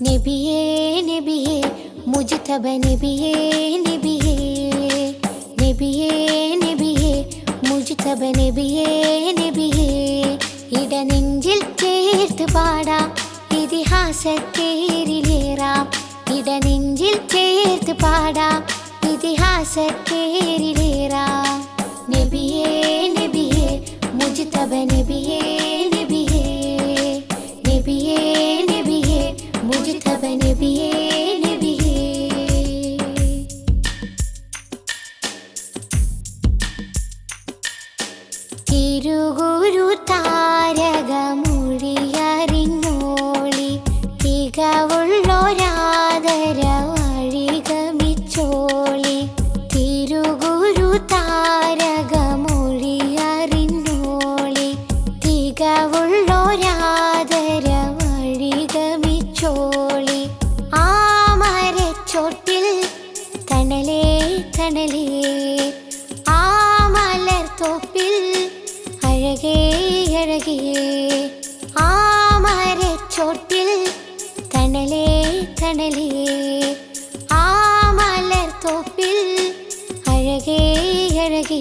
നബിയേ നബിയേ മുജ്തബ നബിയേ നബിയേ നബിയേ നബിയേ മുജ്തബ നബിയേ നബിയേ ഇടനെഞ്ചിൽ ചേർത്ത് പാടാം ഇതിഹാസത്തേരിലേറാം ഇടനെഞ്ചിൽ ചേർത്ത് പാടാം ഇതിഹാസത്തേരിലേറാം നബിയേ നബിയേ മുജ്തബ നബിയേ നബിയേ നബിയേ നബിയേ മുജ്തബ നബിയേ നബിയേ തിരുഗുരു താരകമൊഴിയറിഞ്ഞോളി തികവുള്ളൊരാദര വഴിഗമിച്ചോളി തിരുഗുരു താരകമൊഴിയറിഞ്ഞോളി തികവുള്ളൊരാദര വഴിഗമിച്ചോളി ആ മരച്ചോട്ടിൽ തണലേ തണലേ ആ മലർത്തോപ്പിൽ അഴകേ അഴകേ ആ മരച്ചോട്ടിൽ തണലേ തണലേ ആ മലർത്തോപ്പിൽ അഴകേ അഴകേ